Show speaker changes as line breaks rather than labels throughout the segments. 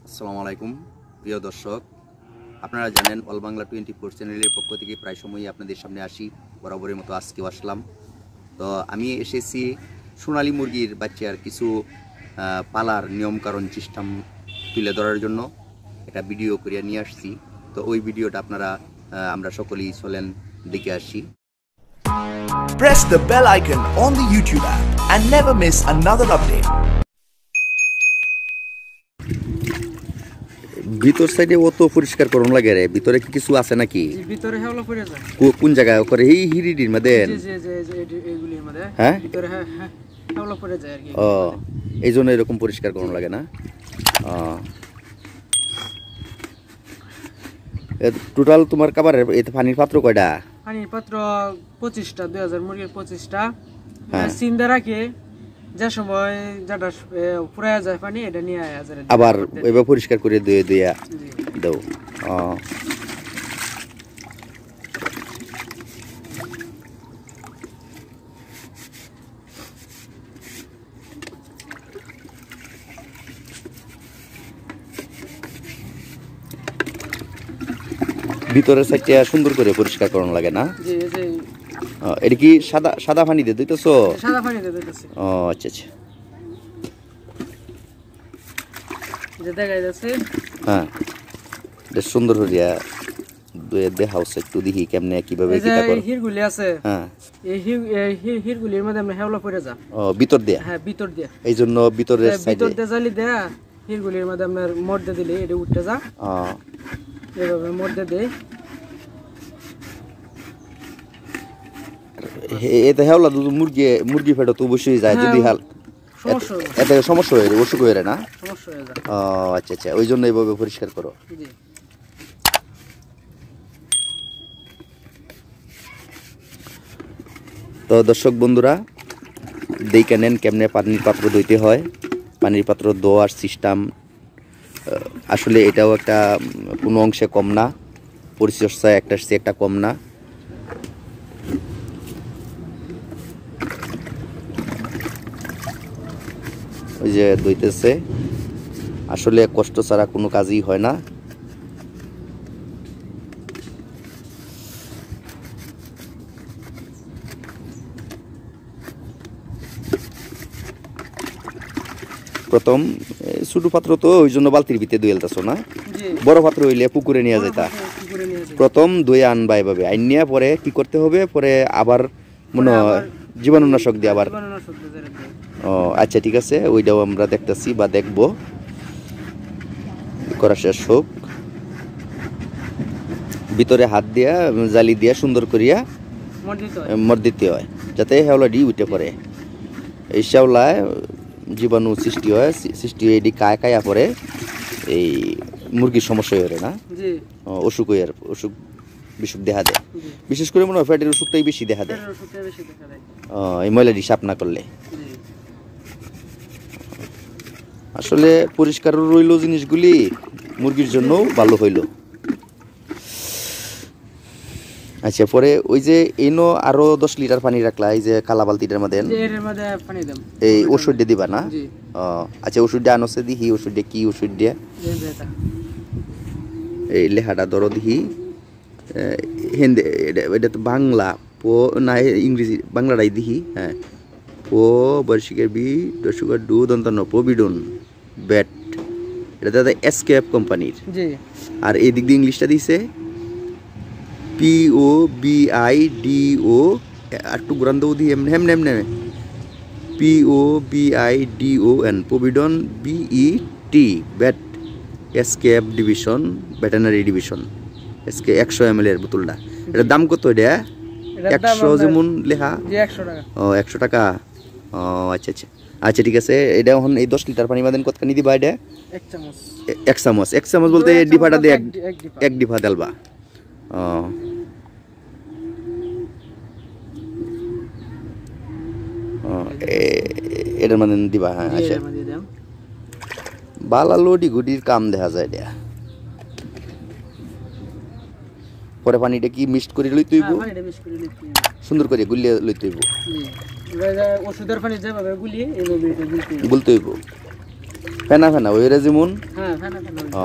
আসসালামু আলাইকুম প্রিয় দর্শক, আপনারা জানেন অল বাংলা 24 চ্যানেলের পক্ষ থেকে প্রায় সময়ই আপনাদের সামনে আসি। বরাবরের মতো আজকেও আসলাম। তো আমি এসেছি সোনালী মুরগির বাচ্চার কিছু পালার নিয়মকানুন সিস্টেম তুলে ধরার জন্য একটা ভিডিও করে নিয়ে আসছি। তো ওই ভিডিওটা আপনারা আমরা সকলেই চলেন দেখে আসি।
Press the bell icon on the YouTube app and never miss another update.
ভিতর সাইডে অত পরিষ্কার করুন লাগে রে, ভিতরে কি কিছু আছে নাকি?
ভিতরে হেওলা পড়ে যায়।
কোন জায়গায় করে এই হিরিডির মধ্যে?
এইগুলির মধ্যে
হ্যাঁ
ভিতরে হেওলা পড়ে যায় আর কি।
ও এই জন্য এরকম পরিষ্কার করুন লাগে না? টোটাল তোমার কাবারের এতে পানির পাত্র কয়টা?
পানির পাত্র 25টা, 2000 মুরগির 25টা। সিন্দা রাখে যে সময় যেটা পুরায়া যায় পানি এটা নিয়ে
আবার এবার পরিষ্কার করে ধুয়ে দিয়া দাও। ভিতরের সাইডটা সুন্দর করে পরিষ্কার করানো লাগে না? এটা কি সাদা পানি দিয়ে দিতেছো?
সাদা পানি দিয়ে দিতেছি।
ও আচ্ছা আচ্ছা।
যে দেখাই যাচ্ছে
হ্যাঁ, এটা সুন্দর হইয়া দুয়ে দে হাউস একটু দেখি কেমনে কিভাবে কিটা করে।
হিরগুলি আছে, হ্যাঁ এই হিরগুলির মধ্যে আমরা হেওলা পড়ে যা। ও
ভিতর দিয়া?
হ্যাঁ ভিতর দিয়া।
এইজন্য ভিতরের সাইডে
ভিতর দিয়ে জালি দেয়া হিরগুলির মধ্যে আমরা মধ্যে দিলে এটা উঠতে যা। এভাবে মধ্যে দেই।
এতে হেওলা মুরগি ফেটো তো অবশ্যই যায় যদি হাল এতে সমস্যা হয়ে যায়, অসুখ হয়ে যায় না?
সমস্যা হয়ে যায়।
ও আচ্ছা আচ্ছা, ওই জন্য এইভাবে পরিষ্কার করো।
জি।
তো দর্শক বন্ধুরা দেখে নেন কেমনে পানির পাত্র ধুইতে হয়। পানির পাত্র ধোয়ার সিস্টেম আসলে এটাও একটা কোনো অংশে কম না, পরিচর্যা একটা কম না। ওই যে ধুইতেছে, আসলে কষ্ট ছাড়া কোনো কাজই হয় না। প্রথম ছোট পাত্র তো ওই জন্য বালতির ভিতরে ধুয়ে এলতাছো না? বড় পাত্র হইলে পুকুরে নিয়ে যেতা। প্রথম ধুয়ে আনবা এভাবে, আইনিয়া পরে কি করতে হবে, পরে আবার মনে হয় জীবাণুনাশক দিয়ে আবার। ও আচ্ছা ঠিক আছে, ওইটাও আমরা দেখতেছি বা দেখবো করা শেষ হোক। ভিতরে হাত দিয়া জালি দিয়া সুন্দর করিয়া মর দিতে হয় যাতে হেওলাডি উঠে পড়ে। এই শ্যাওলায় জীবাণু সৃষ্টি হয়, এটি কায়া পরে এই মুরগির সমস্যা হয়ে না? অসুখ হয়ে অসুখ বিসুখ দেখা দেয়। বিশেষ করে মনে হয় ফ্যাটের ওষুধটাই বেশি দেখা দেয় এই ময়লাটি সাফ না করলে। আসলে পরিষ্কার রইল জিনিসগুলি মুরগির জন্য ভালো হইল। আচ্ছা, পরে ওই যে এনো আরো 10 লিটার পানি রাখলা এই যে কালা বালতিটার মধ্যে, এই ওষুধ দিয়ে দিবা না? আচ্ছা, ওষুধটা আনছে দিহি, ওষুধটা কি ওষুধ দিয়া এই লেখাটা ধরো দিহি। হিন্দি এটা তো বাংলা পো না ইংরেজি, বাংলাটাই দিহি। হ্যাঁ, পো বর্ষিকের বি দর্শকের ডু দন্তন্য প্রবিডন ব্যাট, এটা দাদা এসকেএফ কোম্পানির। আর এই দিক দিয়ে ইংলিশটা দিছে POBIDO, আর টু গ্রান্দ দিয়ে এমনে POBIDON প্রবিডন BET bat SKF division veterinary division SK 100 ml এর বোতলটা। এটার দাম কত? এটা 100 যেমন লেখা।
100 টাকা।
ও 100 টাকা। ও আচ্ছা আচ্ছা আচ্ছা ঠিক আছে। এটা এখন এই 10 লিটার পানি মাদেন কতখানি দিবা? এটা 1 চামচ। 1 চামচ বলতে ডিফাটা দিয়ে এক ডিফা ডালবা। ও এটার মানে দিবা। হ্যাঁ আচ্ছা, বালা লোডি গুডির কাম দেখা যায় এটা। পরে পানিটা কি মিক্সড করে লইতে হইব? সুন্দর করে গুলিয়ে লইতে হইব।
ওষুধের পানি যেভাবে গুলিয়ে এইভাবে
গুলতে হইব। ফেনা ফেনা ওইরা যেমন।
হ্যাঁ ফেনা ফেনা।
ও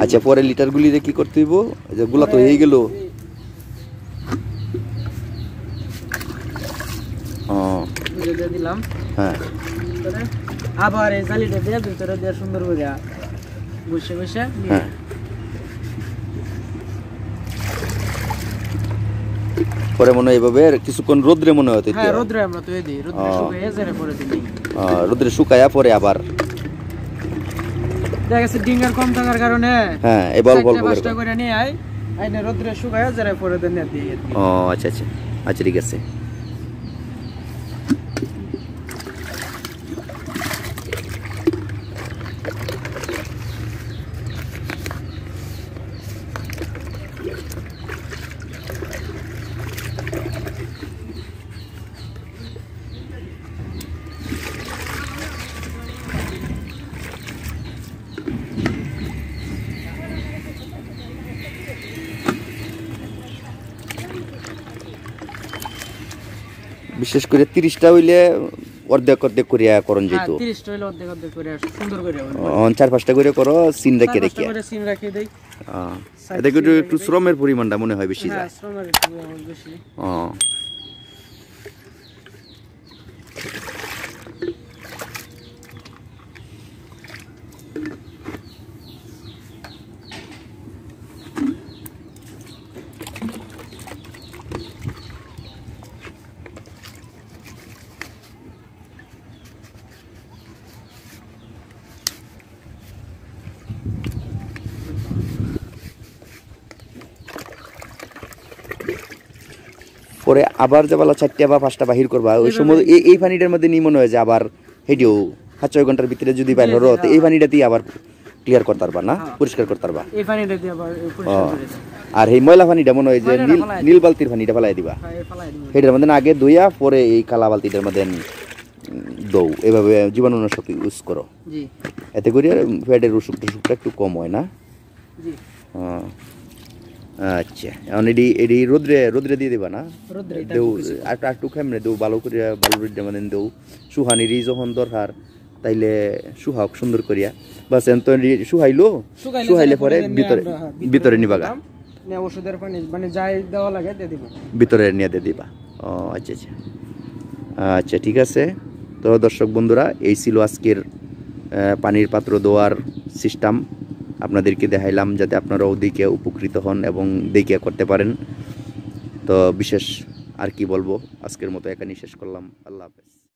আচ্ছা, পরে লিটারগুলি কি করতে হইব? যে গুলা তো হয়ে গেল। ও
দিয়ে দিলাম।
হ্যাঁ,
আবার এই জালিটা দিয়ে ভিতরে দিয়ে সুন্দর করে বসে বসে।
হ্যাঁ। পরে মনে হয় এভাবে কিছুক্ষণ রোদ্রে মনে হয়।
হ্যাঁ রোদ্রে আমরা তো দিই, রোদ্রে শুকাইয়া জেরে পরে দিই।
রোদ্রে শুকায়া পরে আবার
দেখা গেছে ডিঙ্গার কম থাকার কারণে
হ্যাঁ এই বল বল
পাঁচটা করে নিয়ে আইনে রোদ্রে শুকাইয়া জেরে পরে দেন দিই।
ও আচ্ছা আচ্ছা আচ্ছা, ঠিক আছে। বিশেষ করে 30টা হইলে অর্ধেক অর্ধেক করিয়া করণ যেত।
30টা হইলে অর্ধেক অর্ধেক করে সুন্দর করে
4-5টা করে করো, সিন রেখে রেখে।
সিন রেখে দেই।
এতে করে একটু শ্রমের পরিমাণটা মনে হয় বেশি যায়।
হ্যাঁ শ্রমের একটু বেশি।
পরে আবার যে বেলা 4টা বা 5টা বাহির করবা, ওই সময় এই পানিটার মধ্যে নি মনে হয় যে আবার হেডিও 5-6 ঘন্টার ভিতরে যদি বাইর হলো তো এই পানিটাতেই আবার ক্লিয়ার করতে পারবা না, পরিষ্কার করতে পারবা।
এই পানিটা দিয়ে আবার পরিষ্কার করে দাও।
আর এই ময়লা পানিটা মনে হয় যে নীল বালতির পানিটা ফেলাই দিবা। এটার মধ্যে আগে ধুইয়া পরে এই কালা বালতিটার মধ্যে দৌ, এভাবে জীবাণুনাশক ইউজ করো।
জি।
এতে করে পেটের অসুখটা একটু কম হয় না?
জি।
আচ্ছা, এখন এডি রোদ্রে দিয়ে দিবা না?
রোদ্রে
দেও একটু খেমনে দেও, ভালো করে ভালো রোদ্রে মানে দেও। সুহানিরই যখন দরকার তাইলে সুহাওক সুন্দর করিয়া। বাস এত সুহাইলে পরে ভিতরে নিবাগা।
ওষুধের পানি মানে যাই দেওয়া লাগে দিয়ে দিব। ভিতরে
নিয়ে দিয়ে দিবা। ও আচ্ছা আচ্ছা আচ্ছা, ঠিক আছে। তো দর্শক বন্ধুরা, এই ছিল আজকের পানির পাত্র দেওয়ার সিস্টেম। আপনাদেরকে দেখাইলাম যাতে আপনারাও দেখে উপকৃত হন এবং দেখে করতে পারেন। তো বিশেষ আর কি বলবো, আজকের মতো এখানেই শেষ করলাম। আল্লাহ হাফেজ।